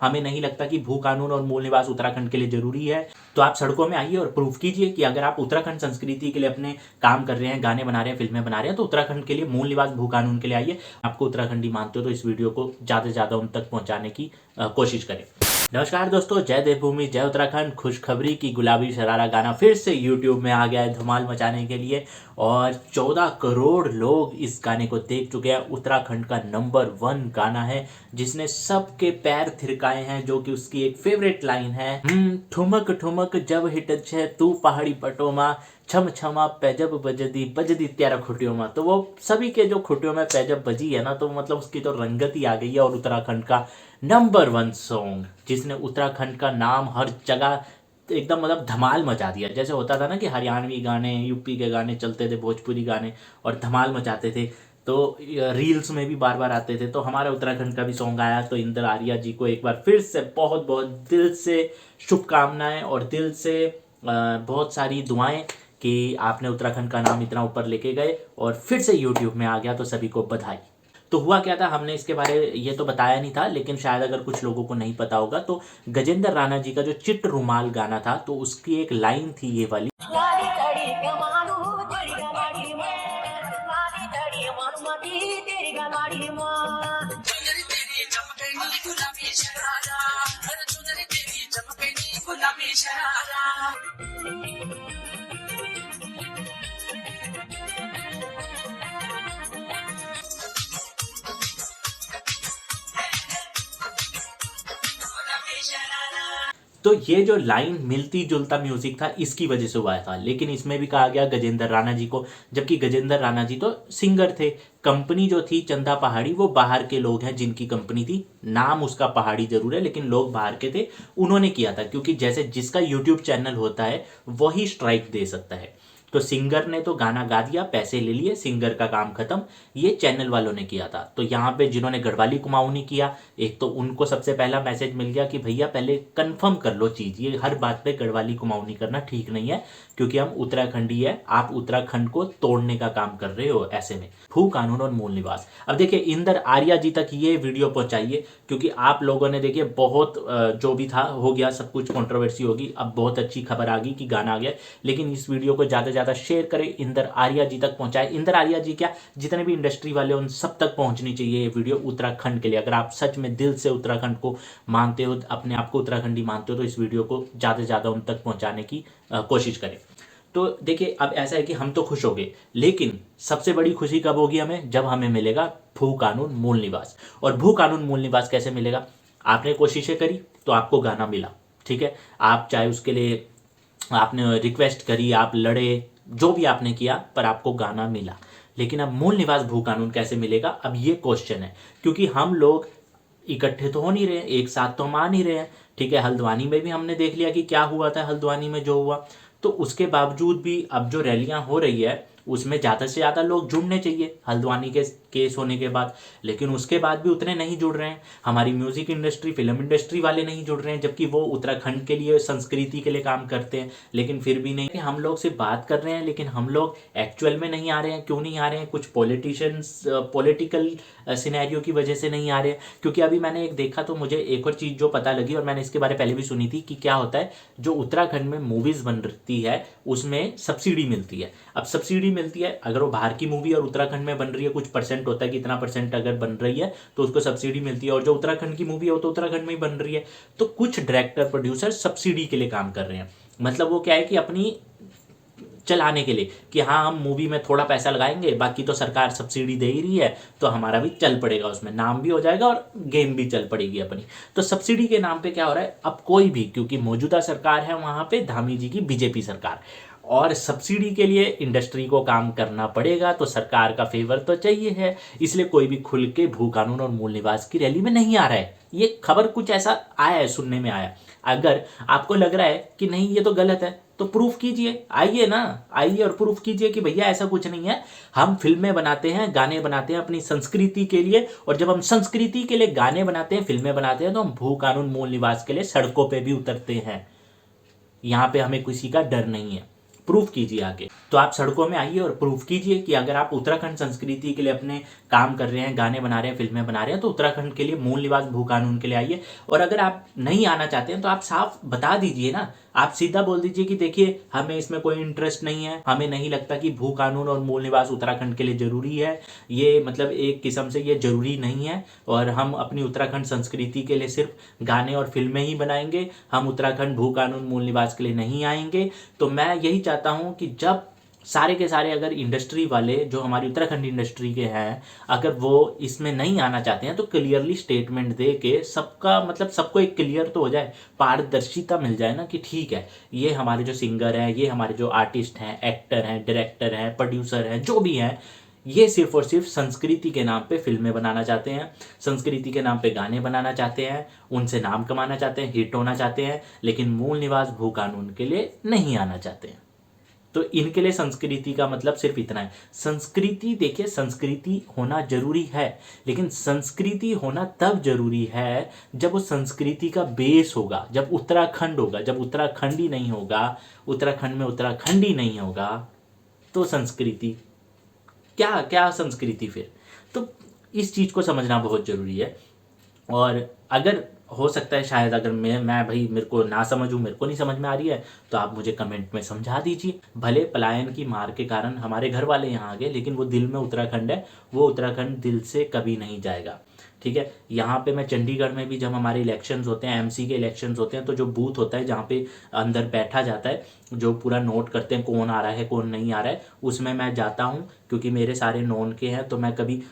हमें नहीं लगता कि भू कानून और मूल निवास उत्तराखंड के लिए जरूरी है। तो आप सड़कों में आइए और प्रूफ कीजिए कि अगर आप उत्तराखंड संस्कृति के लिए अपने काम कर रहे हैं, गाने बना रहे हैं, फिल्में बना रहे हैं, तो उत्तराखंड के लिए मूल निवास भू कानून के लिए आइए। आपको उत्तराखंडी मानते हो तो इस वीडियो को ज़्यादा से ज़्यादा उन तक पहुँचाने की कोशिश करें। नमस्कार दोस्तों, जय देवभूमि जय उत्तराखंड। खुशखबरी की गुलाबी शरारा गाना फिर से YouTube में आ गया है धमाल मचाने के लिए और 14 करोड़ लोग इस गाने को देख चुके हैं। उत्तराखंड का नंबर 1 गाना है जिसने सबके पैर थिरकाए हैं, जो कि उसकी एक फेवरेट लाइन है, ठुमक ठुमक जब हिट छे तू पहाड़ी पटोमा छम छमा पैजब बजदी त्यारा खुटियों में। तो वो सभी के जो खुटियों में पैजब बजी है ना, तो मतलब उसकी तो रंगत ही आ गई है। और उत्तराखंड का नंबर 1 सॉन्ग जिसने उत्तराखंड का नाम हर जगह एकदम मतलब धमाल मचा दिया। जैसे होता था ना कि हरियाणवी गाने, यूपी के गाने चलते थे, भोजपुरी गाने और धमाल मचाते थे, तो रील्स में भी बार बार आते थे। तो हमारा उत्तराखंड का भी सॉन्ग आया, तो इंदर आर्या जी को एक बार फिर से बहुत बहुत दिल से शुभकामनाएं और दिल से बहुत सारी दुआएं कि आपने उत्तराखंड का नाम इतना ऊपर लेके गए और फिर से यूट्यूब में आ गया, तो सभी को बधाई। तो हुआ क्या था, हमने इसके बारे ये तो बताया नहीं था, लेकिन शायद अगर कुछ लोगों को नहीं पता होगा तो गजेंद्र राणा जी का जो चिट रुमाल गाना था, तो उसकी एक लाइन थी ये वाली, तो ये जो लाइन मिलती जुलता म्यूजिक था इसकी वजह से हुआ था। लेकिन इसमें भी कहा गया गजेंद्र राणा जी को, जबकि गजेंद्र राणा जी तो सिंगर थे। कंपनी जो थी चंदा पहाड़ी, वो बाहर के लोग हैं जिनकी कंपनी थी। नाम उसका पहाड़ी जरूर है लेकिन लोग बाहर के थे, उन्होंने किया था। क्योंकि जैसे जिसका यूट्यूब चैनल होता है वही स्ट्राइक दे सकता है। तो सिंगर ने तो गाना गा दिया, पैसे ले लिए, सिंगर का काम खत्म। ये चैनल वालों ने किया था। तो यहाँ पे जिन्होंने गढ़वाली कुमाऊनी किया, एक तो उनको सबसे पहला मैसेज मिल गया कि भैया पहले कंफर्म कर लो चीज़, ये हर बात पे गढ़वाली कुमाऊनी करना ठीक नहीं है, क्योंकि हम उत्तराखंडी है, आप उत्तराखंड को तोड़ने का काम कर रहे हो। ऐसे में भू कानून और मूल निवास। अब देखिए इंदर आर्या जी तक ये वीडियो पहुंचाइए, क्योंकि आप लोगों ने देखिए बहुत जो भी था हो गया, सब कुछ कंट्रोवर्सी होगी। अब बहुत अच्छी खबर आ गई कि गाना आ गया, लेकिन इस वीडियो को ज़्यादा से ज़्यादा शेयर करें, इंदर आर्या जी तक पहुंचाए। इंदर आर्या जी क्या, जितने भी इंडस्ट्री वाले उन सब तक पहुंचनी चाहिए ये वीडियो उत्तराखंड के लिए। अगर आप सच में दिल से उत्तराखंड को मानते हो, अपने आप को उत्तराखंडी मानते हो, तो इस वीडियो को ज़्यादा से ज़्यादा उन तक पहुंचाने की कोशिश करें। तो देखिए अब ऐसा है कि हम तो खुश हो गए, लेकिन सबसे बड़ी खुशी कब होगी हमें, जब हमें मिलेगा भू कानून मूल निवास। और भू कानून मूल निवास कैसे मिलेगा, आपने कोशिशें करी तो आपको गाना मिला, ठीक है। आप चाहे उसके लिए आपने रिक्वेस्ट करी, आप लड़े, जो भी आपने किया, पर आपको गाना मिला। लेकिन अब मूल निवास भू कानून कैसे मिलेगा, अब ये क्वेश्चन है। क्योंकि हम लोग इकट्ठे तो हो नहीं रहे, एक साथ तो हम आ नहीं रहे हैं, ठीक है। हल्द्वानी में भी हमने देख लिया कि क्या हुआ था, हल्द्वानी में जो हुआ। तो उसके बावजूद भी अब जो रैलियां हो रही है उसमें ज़्यादा से ज़्यादा लोग जुड़ने चाहिए हल्द्वानी के केस होने के बाद, लेकिन उसके बाद भी उतने नहीं जुड़ रहे हैं। हमारी म्यूजिक इंडस्ट्री, फिल्म इंडस्ट्री वाले नहीं जुड़ रहे हैं, जबकि वो उत्तराखंड के लिए, संस्कृति के लिए काम करते हैं। लेकिन फिर भी नहीं, हम लोग सिर्फ बात कर रहे हैं, लेकिन हम लोग एक्चुअल में नहीं आ रहे हैं। क्यों नहीं आ रहे हैं, कुछ पॉलिटिशियंस पॉलिटिकल सिनेरियो की वजह से नहीं आ रहे हैं। क्योंकि अभी मैंने एक देखा तो मुझे एक और चीज़ जो पता लगी, और मैंने इसके बारे पहले भी सुनी थी, कि क्या होता है जो उत्तराखंड में मूवीज़ बनती है उसमें सब्सिडी मिलती है। अब सब्सिडी मिलती है, अगर वो बाहर की मूवी और उत्तराखंड में बन रही है, कुछ परसेंट होता है कि इतना परसेंट अगर बन रही है तो उसको सब्सिडी मिलती है, और जो उत्तराखंड की मूवी हो तो उत्तराखंड में ही बन रही है। तो कुछ डायरेक्टर प्रोड्यूसर सब्सिडी के लिए काम कर रहे हैं। मतलब वो क्या है कि अपनी चलाने के लिए, कि हाँ हम मूवी में थोड़ा पैसा लगाएंगे, बाकी तो सरकार सब्सिडी दे ही रही है, तो हमारा भी चल पड़ेगा, उसमें नाम भी हो जाएगा और गेम भी चल पड़ेगी अपनी। तो सब्सिडी के नाम पे क्या हो रहा है, अब कोई भी, क्योंकि मौजूदा सरकार है वहाँ पे धामी जी की बीजेपी सरकार, और सब्सिडी के लिए इंडस्ट्री को काम करना पड़ेगा, तो सरकार का फेवर तो चाहिए है, इसलिए कोई भी खुल के भू कानून और मूल निवास की रैली में नहीं आ रहा है। ये खबर कुछ ऐसा आया है, सुनने में आया। अगर आपको लग रहा है कि नहीं ये तो गलत है, तो प्रूफ कीजिए, आइए ना, आइए और प्रूफ कीजिए कि भैया ऐसा कुछ नहीं है। हम फिल्में बनाते हैं, गाने बनाते हैं अपनी संस्कृति के लिए, और जब हम संस्कृति के लिए गाने बनाते हैं, फिल्में बनाते हैं, तो हम भू कानून मूल निवास के लिए सड़कों पे भी उतरते हैं। यहाँ पे हमें किसी का डर नहीं है। प्रूफ कीजिए आगे। तो आप सड़कों में आइए और प्रूफ कीजिए कि अगर आप उत्तराखंड संस्कृति के लिए अपने काम कर रहे हैं, गाने बना रहे हैं, फिल्में बना रहे हैं, तो उत्तराखंड के लिए मूल निवास भू कानून के लिए आइए। और अगर आप नहीं आना चाहते हैं तो आप साफ बता दीजिए ना, आप सीधा बोल दीजिए कि देखिए हमें इसमें कोई इंटरेस्ट नहीं है, हमें नहीं लगता कि भू कानून और मूल निवास उत्तराखंड के लिए जरूरी है, ये मतलब एक किस्म से ये जरूरी नहीं है, और हम अपनी उत्तराखंड संस्कृति के लिए सिर्फ गाने और फिल्में ही बनाएंगे, हम उत्तराखंड भू कानून मूल निवास के लिए नहीं आएंगे। तो मैं यही चाहता हूं कि जब सारे के सारे अगर इंडस्ट्री वाले जो हमारी उत्तराखंड इंडस्ट्री के हैं, अगर वो इसमें नहीं आना चाहते हैं तो क्लियरली स्टेटमेंट दे के सबका मतलब सबको एक क्लियर तो हो जाए, पारदर्शिता मिल जाए ना, कि ठीक है ये हमारे जो सिंगर हैं, ये हमारे जो आर्टिस्ट हैं, एक्टर हैं, डायरेक्टर हैं, प्रोड्यूसर हैं, जो भी हैं, ये सिर्फ और सिर्फ संस्कृति के नाम पे फिल्में बनाना चाहते हैं, संस्कृति के नाम पे गाने बनाना चाहते हैं, उनसे नाम कमाना चाहते हैं, हिट होना चाहते हैं, लेकिन मूल निवास भू कानून के लिए नहीं आना चाहते हैं। तो इनके लिए संस्कृति का मतलब सिर्फ इतना है। संस्कृति देखिए, संस्कृति होना जरूरी है, लेकिन संस्कृति होना तब जरूरी है जब वो संस्कृति का बेस होगा, जब उत्तराखंड होगा। जब उत्तराखंड ही नहीं होगा, उत्तराखंड में उत्तराखंडी नहीं होगा, तो संस्कृति क्या क्या संस्कृति फिर। तो इस चीज़ को समझना बहुत ज़रूरी है। और अगर हो सकता है शायद अगर मैं भाई मेरे को ना समझूं, मेरे को नहीं समझ में आ रही है, तो आप मुझे कमेंट में समझा दीजिए। भले पलायन की मार के कारण हमारे घर वाले यहाँ आ गए, लेकिन वो दिल में उत्तराखंड है, वो उत्तराखंड दिल से कभी नहीं जाएगा। ठीक है, यहाँ पे मैं चंडीगढ़ में भी जब हमारे इलेक्शंस होते हैं, एमसी के इलेक्शंस होते हैं, तो जो बूथ होता है जहाँ पे अंदर बैठा जाता है, जो पूरा नोट करते हैं कौन आ रहा है कौन नहीं आ रहा है, उसमें मैं जाता हूँ, क्योंकि मेरे सारे नॉन के हैं। तो मैं कभी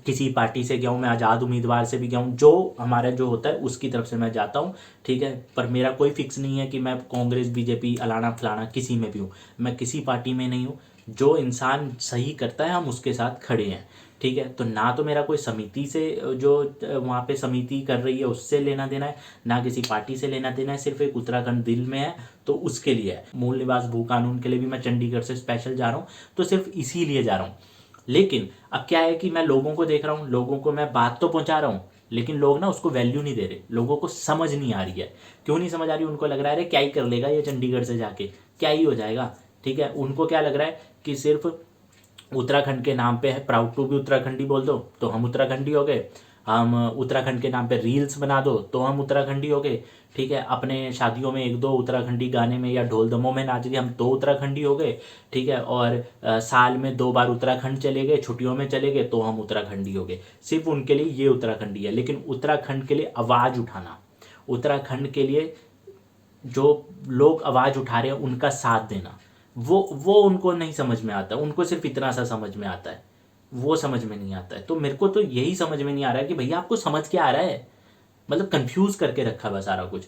किसी पार्टी से गया हूँ, मैं आज़ाद उम्मीदवार से भी गया हूँ, जो हमारा जो होता है उसकी तरफ से मैं जाता हूँ। ठीक है, पर मेरा कोई फिक्स नहीं है कि मैं कांग्रेस, बीजेपी, अलाना फलाना किसी में भी हूँ, मैं किसी पार्टी में नहीं हूँ। जो इंसान सही करता है हम उसके साथ खड़े हैं। ठीक है, तो ना तो मेरा कोई समिति से जो वहाँ पे समिति कर रही है उससे लेना देना है, ना किसी पार्टी से लेना देना है, सिर्फ एक उत्तराखंड दिल में है तो उसके लिए है। मूल निवास भू कानून के लिए भी मैं चंडीगढ़ से स्पेशल जा रहा हूँ, तो सिर्फ इसीलिए जा रहा हूँ। लेकिन अब क्या है कि मैं लोगों को देख रहा हूँ, लोगों को मैं बात तो पहुंचा रहा हूँ, लेकिन लोग ना उसको वैल्यू नहीं दे रहे, लोगों को समझ नहीं आ रही है। क्यों नहीं समझ आ रही? उनको लग रहा है क्या ही कर लेगा ये चंडीगढ़ से जाके, क्या ही हो जाएगा। ठीक है, उनको क्या लग रहा है कि सिर्फ उत्तराखंड के नाम पे है, प्राउड टू बी उत्तराखंडी बोल दो तो हम उत्तराखंडी हो गए, हम उत्तराखंड के नाम पे रील्स बना दो तो हम उत्तराखंडी हो गए। ठीक है, अपने शादियों में एक दो उत्तराखंडी गाने में या ढोल दमों में नाच दिए, हम तो उत्तराखंडी हो गए। ठीक है, और साल में 2 बार उत्तराखंड चले गए, छुट्टियों में चले गए, तो हम उत्तराखंडी हो गए। सिर्फ उनके लिए ये उत्तराखंडी है। लेकिन उत्तराखंड के लिए आवाज़ उठाना, उत्तराखंड के लिए जो लोग आवाज़ उठा रहे हैं उनका साथ देना, वो उनको नहीं समझ में आता। उनको सिर्फ इतना सा समझ में आता है, वो समझ में नहीं आता है। तो मेरे को तो यही समझ में नहीं आ रहा है कि भैया आपको समझ क्या आ रहा है, मतलब कंफ्यूज करके रखा हुआ सारा कुछ।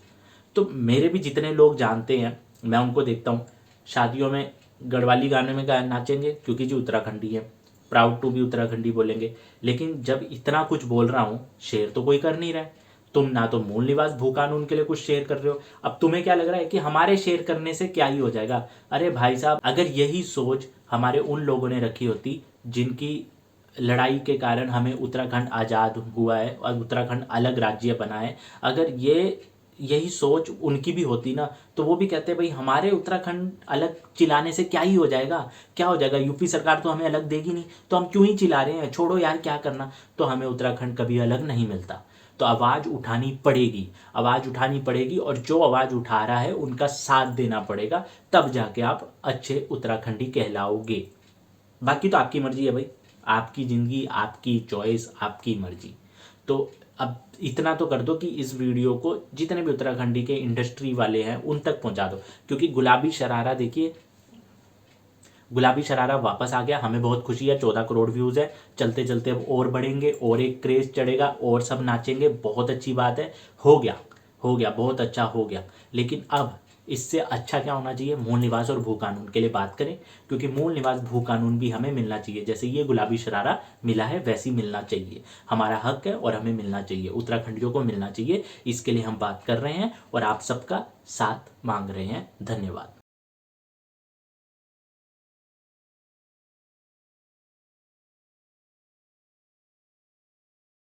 तो मेरे भी जितने लोग जानते हैं, मैं उनको देखता हूँ शादियों में गढ़वाली गाने में नाचेंगे क्योंकि जी उत्तराखंडी है, प्राउड टू बी उत्तराखंडी बोलेंगे। लेकिन जब इतना कुछ बोल रहा हूँ, शेयर तो कोई कर नहीं रहा है। तुम ना तो मूल निवास भू कानून के लिए कुछ शेयर कर रहे हो। अब तुम्हें क्या लग रहा है कि हमारे शेयर करने से क्या ही हो जाएगा? अरे भाई साहब, अगर यही सोच हमारे उन लोगों ने रखी होती जिनकी लड़ाई के कारण हमें उत्तराखंड आज़ाद हुआ है और उत्तराखंड अलग राज्य बना है, अगर यही सोच उनकी भी होती ना, तो वो भी कहते भाई हमारे उत्तराखंड अलग चिल्लाने से क्या ही हो जाएगा, क्या हो जाएगा, यूपी सरकार तो हमें अलग देगी नहीं, तो हम क्यों ही चिल्ला रहे हैं, छोड़ो यार क्या करना। तो हमें उत्तराखंड कभी अलग नहीं मिलता। तो आवाज़ उठानी पड़ेगी, आवाज़ उठानी पड़ेगी, और जो आवाज़ उठा रहा है उनका साथ देना पड़ेगा, तब जाके आप अच्छे उत्तराखंडी कहलाओगे। बाकी तो आपकी मर्जी है भाई, आपकी ज़िंदगी, आपकी चॉइस, आपकी मर्जी। तो अब इतना तो कर दो कि इस वीडियो को जितने भी उत्तराखंडी के इंडस्ट्री वाले हैं उन तक पहुंचा दो, क्योंकि गुलाबी शरारा देखिए, गुलाबी शरारा वापस आ गया, हमें बहुत खुशी है। 14 करोड़ व्यूज़ है, चलते चलते अब और बढ़ेंगे और एक क्रेज चढ़ेगा और सब नाचेंगे, बहुत अच्छी बात है। हो गया बहुत अच्छा हो गया। लेकिन अब इससे अच्छा क्या होना चाहिए? मूल निवास और भू कानून के लिए बात करें, क्योंकि मूल निवास भू कानून भी हमें मिलना चाहिए। जैसे ये गुलाबी शरारा मिला है वैसी मिलना चाहिए, हमारा हक है और हमें मिलना चाहिए, उत्तराखंडियों को मिलना चाहिए। इसके लिए हम बात कर रहे हैं और आप सबका साथ मांग रहे हैं। धन्यवाद।